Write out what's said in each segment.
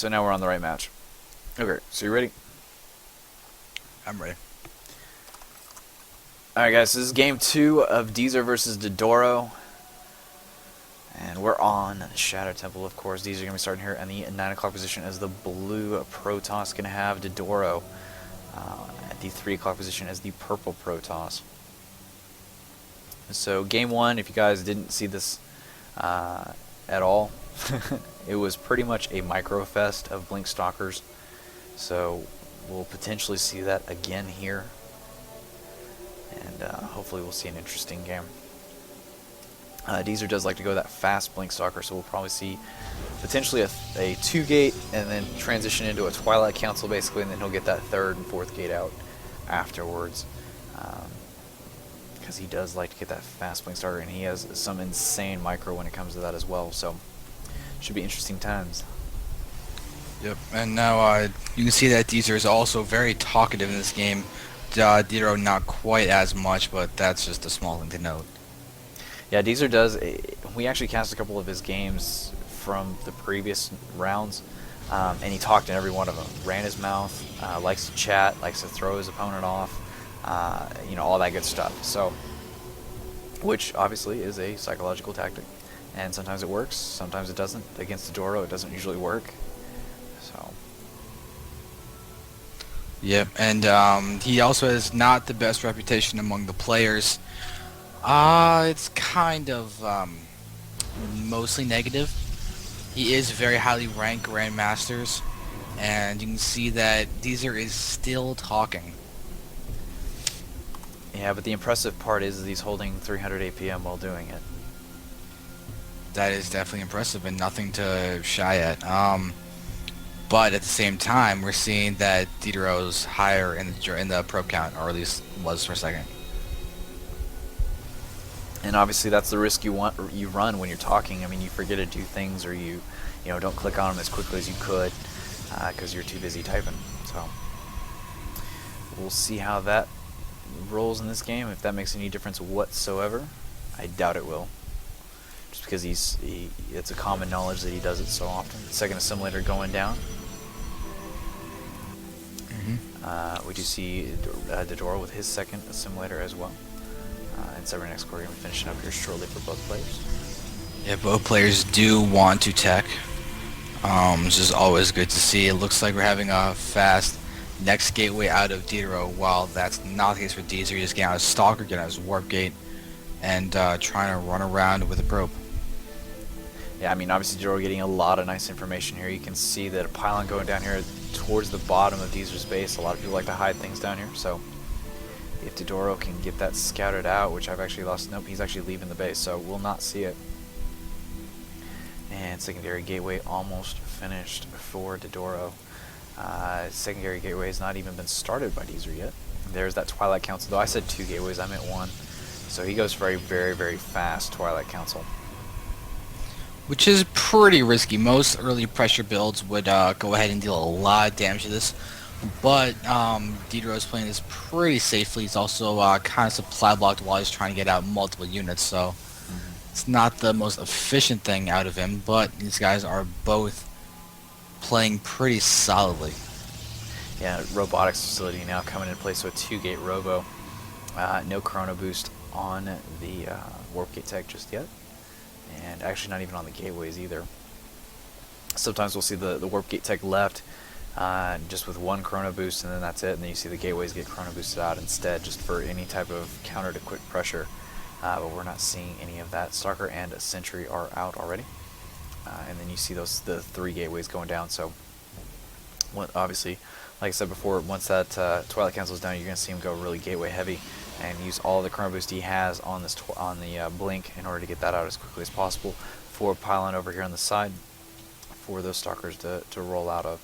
so now we're on the right match. Okay, so you ready? I'm ready. Alright guys, this is game 2 of Deezer versus RootDdoro. And we're on Shadow Temple, of course. Deezer going to be starting here in the 9 o'clock position as the blue Protoss. Going to have RootDdoro at the 3 o'clock position as the purple Protoss. So game 1, if you guys didn't see this at all, it was pretty much a micro fest of Blink Stalkers. So we'll potentially see that again here. And hopefully we'll see an interesting game. Deezer does like to go that fast Blink Stalker, so we'll probably see potentially a 2-gate and then transition into a Twilight Council basically, and then he'll get that 3rd and 4th gate out afterwards. Because he does like to get that fast Blink Stalker, and he has some insane micro when it comes to that as well, so should be interesting times. Yep, and now you can see that Deezer is also very talkative in this game. RootDdoro not quite as much, but that's just a small thing to note. Yeah, Deezer does. We actually cast a couple of his games from the previous rounds, and he talked in every one of them. Ran his mouth, likes to chat, likes to throw his opponent off, you know, all that good stuff. So, which obviously is a psychological tactic, and sometimes it works, sometimes it doesn't. Against RootDdoro, it doesn't usually work. So. Yep, and he also has not the best reputation among the players. It's kind of mostly negative. He is very highly ranked Grandmasters, and you can see that Deezer is still talking. Yeah, but the impressive part is that he's holding 300 APM while doing it. That is definitely impressive and nothing to shy at. But at the same time, we're seeing that RootDdoro's higher in the probe count, or at least was for a second. And obviously that's the risk you run when you're talking. I mean, you forget to do things, or you don't click on them as quickly as you could because you're too busy typing. So we'll see how that rolls in this game. If that makes any difference whatsoever, I doubt it will. Just because it's a common knowledge that he does it so often. Second assimilator going down. We do see RootDdoro with his second assimilator as well. And Cybernetic Core going to be finishing up here shortly for both players. Yeah, both players do want to tech, which is always good to see. It looks like we're having a fast next gateway out of RootDdoro, while that's not the case for Deezer. He's getting out his Stalker, getting out his Warp Gate, and trying to run around with a probe. Yeah, I mean, obviously RootDdoro getting a lot of nice information here. You can see that a pylon going down here towards the bottom of Deezer's base. A lot of people like to hide things down here, so if RootDdoro can get that scouted out, which I've actually lost, nope, he's actually leaving the base, so we'll not see it. And secondary gateway almost finished for RootDdoro. Secondary gateway has not even been started by Deezer yet. There's that Twilight Council, though I said 2 gateways, I meant 1. So he goes for a very, very fast Twilight Council. Which is pretty risky. Most early pressure builds would go ahead and deal a lot of damage to this. But RootDdoro is playing this pretty safely. He's also kind of supply blocked while he's trying to get out multiple units, so it's not the most efficient thing out of him, but these guys are both playing pretty solidly. Yeah, robotics facility now coming into place with 2-gate robo. No chrono boost on the warp gate tech just yet, and actually not even on the gateways either. Sometimes we'll see the warp gate tech left just with 1 chrono boost, and then that's it, and then you see the gateways get chrono boosted out instead, just for any type of counter to quick pressure. But we're not seeing any of that. Stalker and a Sentry are out already, and then you see the 3 gateways going down. So obviously, like I said before, once that Twilight Council is down, you're going to see him go really gateway heavy and use all the chrono boost he has on this the blink in order to get that out as quickly as possible for pylon over here on the side for those Stalkers to roll out of.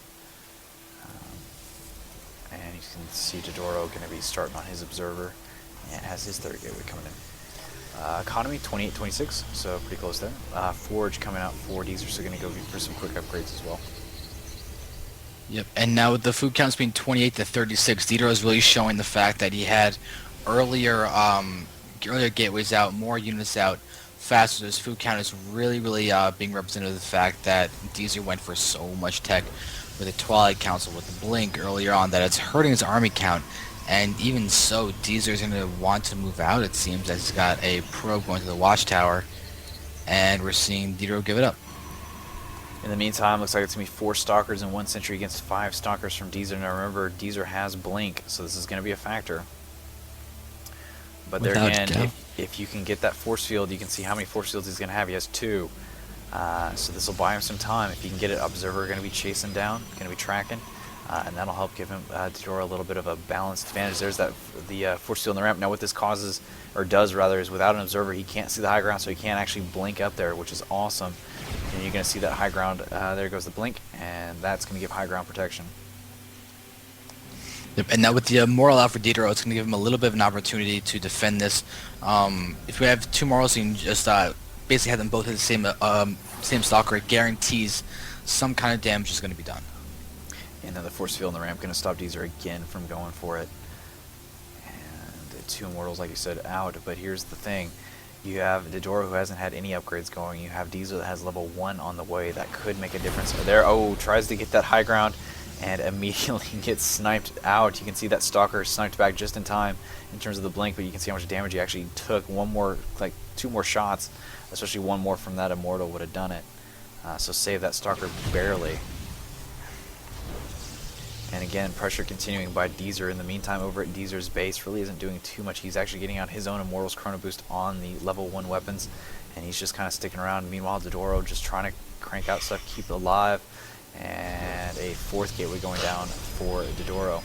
And you can see RootDdoro going to be starting on his observer and has his 3rd gateway coming in. Economy 28-26, so pretty close there. Forge coming out for Deezer, so going to go for some quick upgrades as well. Yep, and now with the food counts being 28 to 36, RootDdoro is really showing the fact that he had earlier gateways out, more units out, faster. This food count is really being represented with the fact that Deezer went for so much tech with the Twilight Council, with the Blink earlier on, that it's hurting his army count. And even so, Deezer's going to want to move out, it seems, as he's got a probe going to the Watchtower, and we're seeing DeeDdoro give it up. In the meantime, looks like it's going to be 4 Stalkers in 1 Sentry against 5 Stalkers from Deezer. Now remember, Deezer has Blink, so this is going to be a factor. But there again, if you can get that force field, you can see how many force fields he's going to have. He has 2. So this will buy him some time. If he can get it, Observer going to be chasing down, going to be tracking. And that'll help give him DeeDdoro a little bit of a balanced advantage. There's the force field in the ramp. Now what this causes, or does rather, is without an observer he can't see the high ground, so he can't actually blink up there, which is awesome. And you're going to see that high ground, there goes the blink, and that's going to give high ground protection. Yep, and now with the moral out for DeeDdoro, it's going to give him a little bit of an opportunity to defend this. If we have 2 morals, you can just basically have them both hit the same stalker. It guarantees some kind of damage is going to be done. And then the force field in the ramp going to stop Deezer again from going for it. And 2 immortals, like you said, out. But here's the thing. You have DeeDdoro, who hasn't had any upgrades going. You have Deezer that has level 1 on the way. That could make a difference. There, tries to get that high ground and immediately gets sniped out. You can see that Stalker sniped back just in time in terms of the blink, but you can see how much damage he actually took. 2 more shots, especially 1 more from that Immortal would have done it. So save that Stalker barely. And again, pressure continuing by Deezer. In the meantime, over at Deezer's base, really isn't doing too much. He's actually getting out his own Immortals Chrono Boost on the level 1 weapons, and he's just kind of sticking around. Meanwhile, DeeDdoro just trying to crank out stuff, keep it alive, and a 4th gateway going down for DeeDdoro.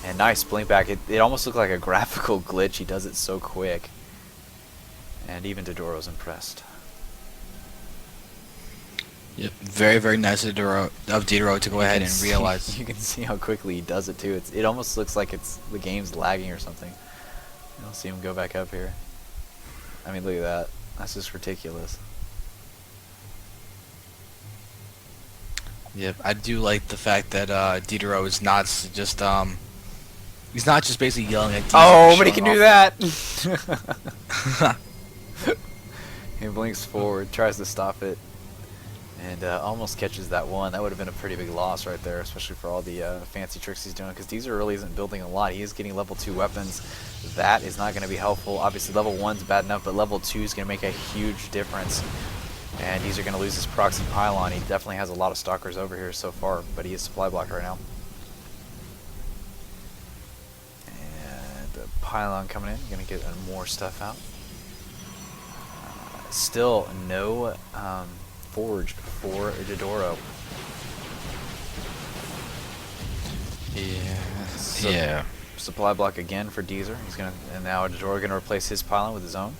And nice blink back. It almost looked like a graphical glitch. He does it so quick. And even DeeDdoro's impressed. Yep, very nice of DeeDdoro to go ahead and realize. You can see how quickly he does it too. It almost looks like the game's lagging or something. You'll see him go back up here. I mean, look at that. That's just ridiculous. Yep, I do like the fact that DeeDdoro is not just he's not just basically yelling at Deezer. Oh, but he can do that. He blinks forward, tries to stop it, and almost catches that one. That would have been a pretty big loss right there, especially for all the fancy tricks he's doing, because Deezer really isn't building a lot. He is getting level 2 weapons. That is not going to be helpful. Obviously, level 1's bad enough, but level 2 is going to make a huge difference. And Deezer going to lose his proxy pylon. He definitely has a lot of stalkers over here so far, but he is supply blocked right now. And the pylon coming in, going to get more stuff out. Still no forge for DeeDdoro. Yeah. Supply block again for Deezer. And now DeeDdoro going to replace his pylon with his own.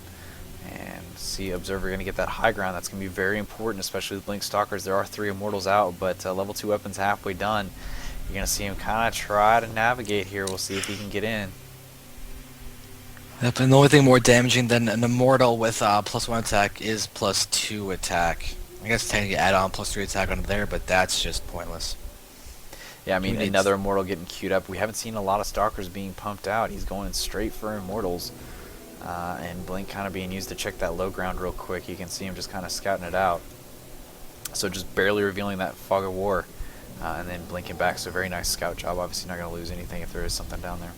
And see Observer going to get that high ground. That's going to be very important, especially with Blink Stalkers. There are 3 Immortals out, but level 2 weapons halfway done. You're going to see him kind of try to navigate here. We'll see if he can get in. Yep, and the only thing more damaging than an Immortal with +1 attack is +2 attack. I guess technically add on +3 attack on there, but that's just pointless. Yeah, I mean, another Immortal getting queued up. We haven't seen a lot of Stalkers being pumped out. He's going straight for Immortals. And Blink kind of being used to check that low ground real quick. You can see him just kind of scouting it out. So just barely revealing that Fog of War. And then blinking back. So very nice scout job. Obviously not going to lose anything if there is something down there.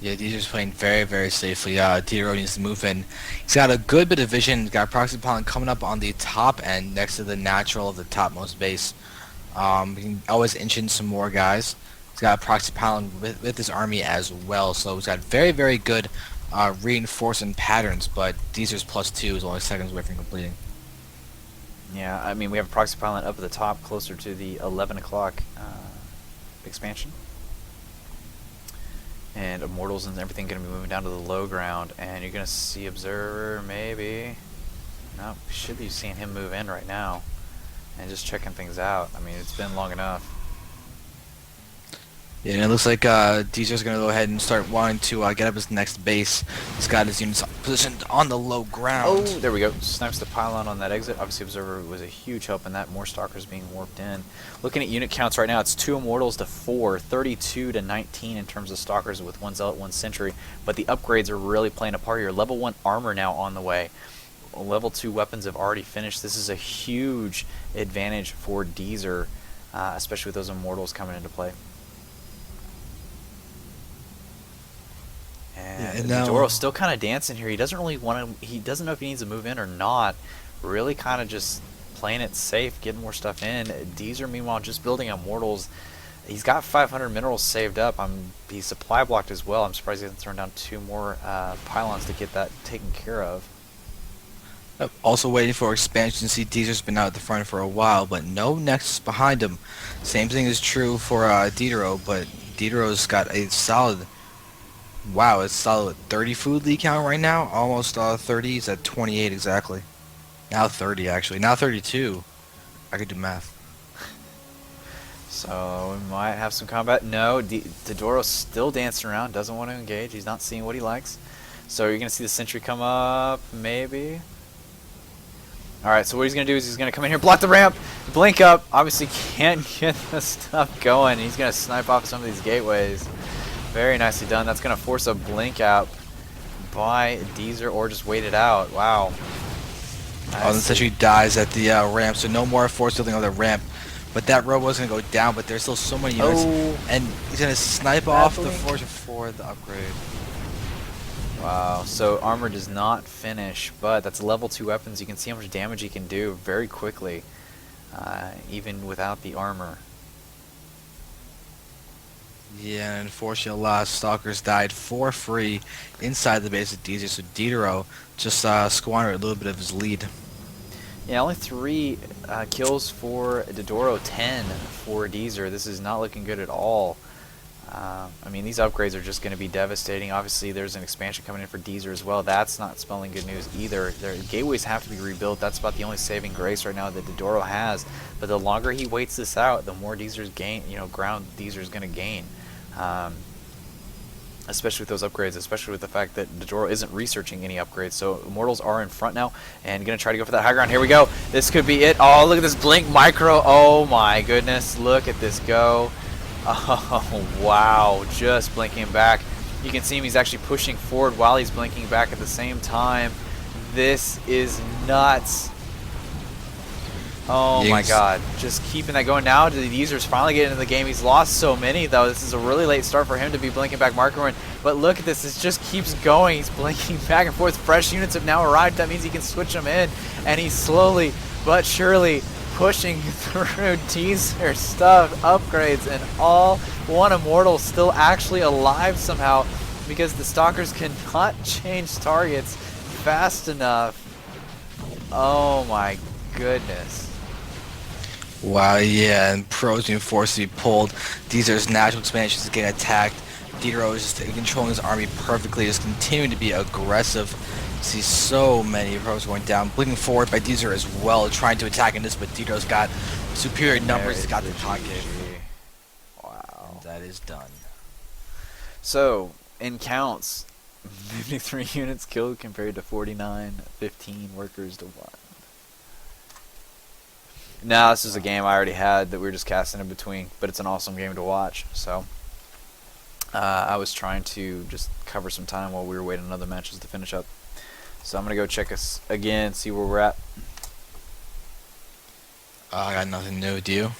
Yeah, Deezer's playing very safely. DeeDdoro needs to move in. He's got a good bit of vision. He's got a proxy pylon coming up on the top end next to the natural of the topmost base. He can always inch in some more guys. He's got a proxy pylon with his army as well, so he's got very good reinforcing patterns, but Deezer's +2 is only seconds away from completing. Yeah, I mean, we have a proxy pylon up at the top, closer to the 11 o'clock expansion. And Immortals and everything going to be moving down to the low ground, and you're going to see Observer, maybe. No, should be seeing him move in right now, and just checking things out. I mean, it's been long enough. Yeah, and it looks like Deezer's going to go ahead and start wanting to get up his next base. He's got his units positioned on the low Oh, ground. there we go. Snipes the pylon on that exit. Obviously, Observer was a huge help in that. More Stalkers being warped in. Looking at unit counts right now, it's 2 Immortals to 4, 32 to 19 in terms of Stalkers with 1 Zealot, 1 Sentry. But the upgrades are really playing a part here. Level 1 armor now on the way. Level 2 weapons have already finished. This is a huge advantage for Deezer, especially with those Immortals coming into play. And Doro's still kind of dancing here. He doesn't really want to. He doesn't know if he needs to move in or not. Really, kind of just playing it safe, getting more stuff in. Deezer, meanwhile, just building Immortals. He's got 500 minerals saved up. He's supply blocked as well. I'm surprised he hasn't thrown down 2 more pylons to get that taken care of. Also waiting for expansion. See, Deezer's been out at the front for a while, but no Nexus behind him. Same thing is true for RootDdoro, but RootDdoro's got a solid. Wow, it's solid 30 food lead count right now. Almost 30. He's at 28 exactly. Now 30 actually. Now 32. I could do math. So we might have some combat. No, Deedoro's still dancing around. Doesn't want to engage. He's not seeing what he likes. So you're gonna see the sentry come up, maybe. Alright, so what he's going to do is he's going to come in here, block the ramp, blink up. Obviously can't get the stuff going. He's going to snipe off some of these gateways. Very nicely done. That's going to force a blink out by Deezer or just wait it out. Wow. Oh, the sentry dies at the ramp, so no more force fielding on the ramp. But that robo is going to go down, but there's still so many units. Oh. And he's going to snipe off the force for the upgrade. Wow, so armor does not finish, but that's level 2 weapons. You can see how much damage he can do very quickly, even without the armor. Yeah, and unfortunately a lot of Stalkers died for free inside the base of Deezer, so Deedoro just squandered a little bit of his lead. Yeah, only 3 kills for Deedoro, 10 for Deezer. This is not looking good at all. I mean, these upgrades are just going to be devastating. Obviously, there's an expansion coming in for Deezer as well. That's not spelling good news either. Their gateways have to be rebuilt. That's about the only saving grace right now that Deedoro has. But the longer he waits this out, the more Deezer's ground Deezer's going to gain. Especially with those upgrades, especially with the fact that Deedoro isn't researching any upgrades. So Immortals are in front now and going to try to go for that high ground. Here we go. This could be it. Oh, look at this blink micro. Oh my goodness. Look at this go. Oh, wow. Just blinking back. You can see him. He's actually pushing forward while he's blinking back at the same time. This is nuts. Oh my god. Just keeping that going. Now the Deezer's finally getting into the game. He's lost so many, though. This is a really late start for him to be blinking back Marker. But look at this. It just keeps going. He's blinking back and forth. Fresh units have now arrived. That means he can switch them in. And he's slowly but surely pushing through Deezer stuff, upgrades, and all. One Immortal still actually alive somehow because the Stalkers cannot change targets fast enough. Oh my goodness. Wow, yeah, and Pro's being forced to be pulled. Deezer's natural expansion is getting attacked. Deedoro is just controlling his army perfectly, just continuing to be aggressive. See so many Pros going down, blinking forward by Deezer as well, trying to attack in this, but Deezero's got superior numbers. He's got the pocket. Wow. And that is done. So, in counts, 53 units killed compared to 49, 15 workers to 1. Now, this is a game I already had that we were just casting in between, but it's an awesome game to watch. So, I was trying to just cover some time while we were waiting on other matches to finish up. So I'm going to go check us again, see where we're at. I got nothing new, do you?